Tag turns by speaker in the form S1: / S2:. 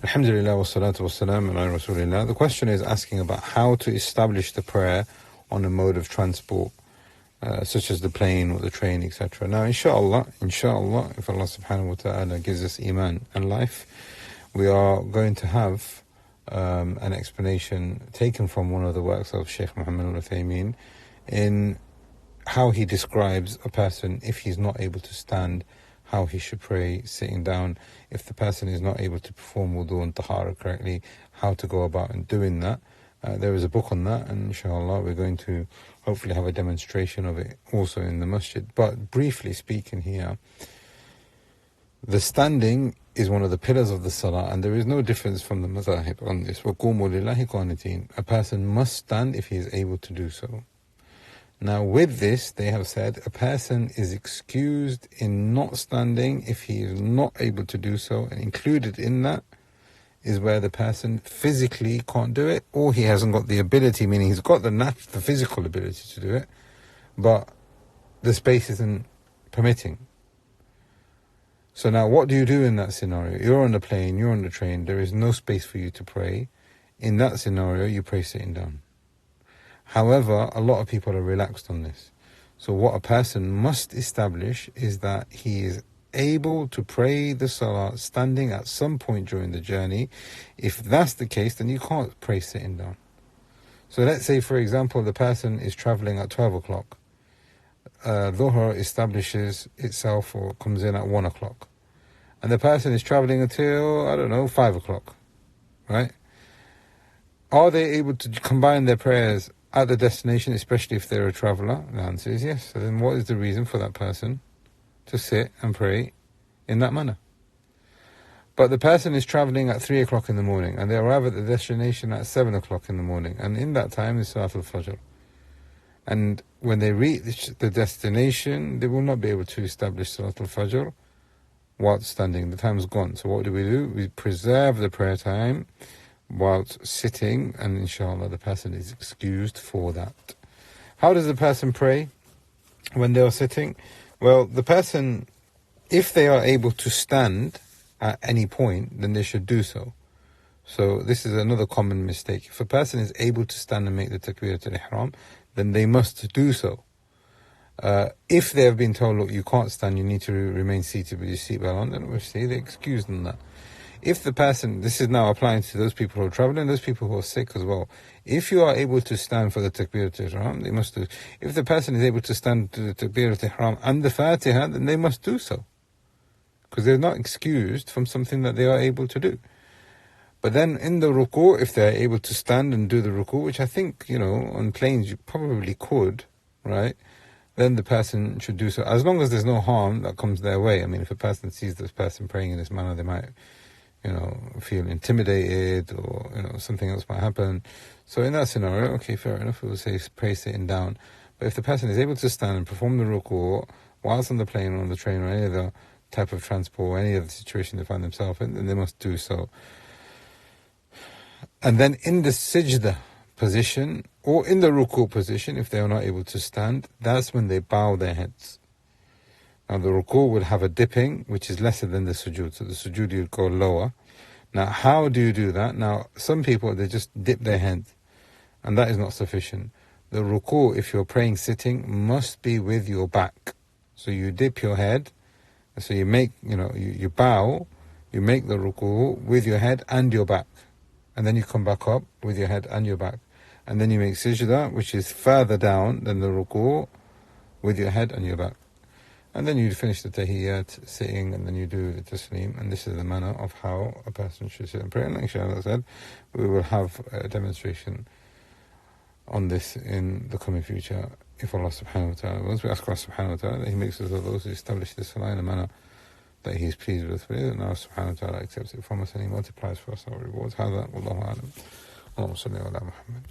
S1: Alhamdulillah wa salatu wa salam ala Rasulillah. The question is asking about how to establish the prayer on a mode of transport, such as the plane or the train, etc. Now, inshallah, if Allah subhanahu wa ta'ala gives us iman and life, we are going to have an explanation taken from one of the works of Shaykh Muhammad al-Uthaymeen in how he describes a person if he's not able to stand, how he should pray sitting down, if the person is not able to perform wudu and tahara correctly, how to go about in doing that. There is a book on that, and inshallah we're going to hopefully have a demonstration of it also in the masjid. But briefly speaking here, the standing is one of the pillars of the salah, and there is no difference from the mazahib on this. وَقُومُوا لِلَّهِ قَانِتِينَ. A person must stand if he is able to do so. Now with this, they have said a person is excused in not standing if he is not able to do so, and included in that is where the person physically can't do it, or he hasn't got the ability, meaning he's got the physical ability to do it, but the space isn't permitting. So now what do you do in that scenario? You're on the plane, you're on the train, there is no space for you to pray. In that scenario, you pray sitting down. However, a lot of people are relaxed on this. So what a person must establish is that he is able to pray the salah standing at some point during the journey. If that's the case, then you can't pray sitting down. So let's say, for example, the person is traveling at 12 o'clock. Dhuhr establishes itself or comes in at 1 o'clock. And the person is traveling until, 5 o'clock. Right? Are they able to combine their prayers at the destination, especially if they're a traveller? The answer is yes. So then what is the reason for that person to sit and pray in that manner? But the person is travelling at 3 o'clock in the morning, and they arrive at the destination at 7 o'clock in the morning, and in that time is Salat al-Fajr. And when they reach the destination, they will not be able to establish Salat al-Fajr whilst standing. The time's gone. So what do? We preserve the prayer time whilst sitting, and inshallah the person is excused for that. How does the person pray when they are sitting? Well, the person, if they are able to stand at any point, then they should do so. So this is another common mistake. If a person is able to stand and make the takbirat al-ihram, then they must do so. If they have been told, look, you can't stand, you need to remain seated with your seatbelt on, then obviously they're excused on that. If the person, this is now applying to those people who are traveling, those people who are sick as well. If you are able to stand for the Takbirat al-Ihram, they must do. If the person is able to stand to the Takbirat al-Ihram and the Fatiha, then they must do so. Because they're not excused from something that they are able to do. But then in the ruku', if they're able to stand and do the ruku', which I think, on planes you probably could, right? Then the person should do so. As long as there's no harm that comes their way. I mean, if a person sees this person praying in this manner, they might feel intimidated, or, something else might happen. So in that scenario, okay, fair enough, we will say pray sitting down. But if the person is able to stand and perform the ruku' whilst on the plane or on the train or any other type of transport or any other situation they find themselves in, then they must do so. And then in the sajda position, or in the ruku' position, if they are not able to stand, that's when they bow their heads. Now the ruku' will have a dipping, which is lesser than the sujood. So the sujood you'd go lower. Now how do you do that? Now some people, they just dip their head, and that is not sufficient. The ruku', if you're praying sitting, must be with your back. So you dip your head, so you make, you bow, you make the ruku' with your head and your back. And then you come back up with your head and your back. And then you make sajda, which is further down than the ruku', with your head and your back. And then you finish the tahiyyat sitting, and then you do the taslim, and this is the manner of how a person should sit and pray. And inshallah, as I said, we will have a demonstration on this in the coming future, if Allah subhanahu wa ta'ala wills. We ask Allah subhanahu wa ta'ala that He makes us of those who establish this salah in a manner that He is pleased with, and Allah subhanahu wa ta'ala accepts it from us, and He multiplies for us our rewards. هذا والله أعلم. اللهم صل على محمد.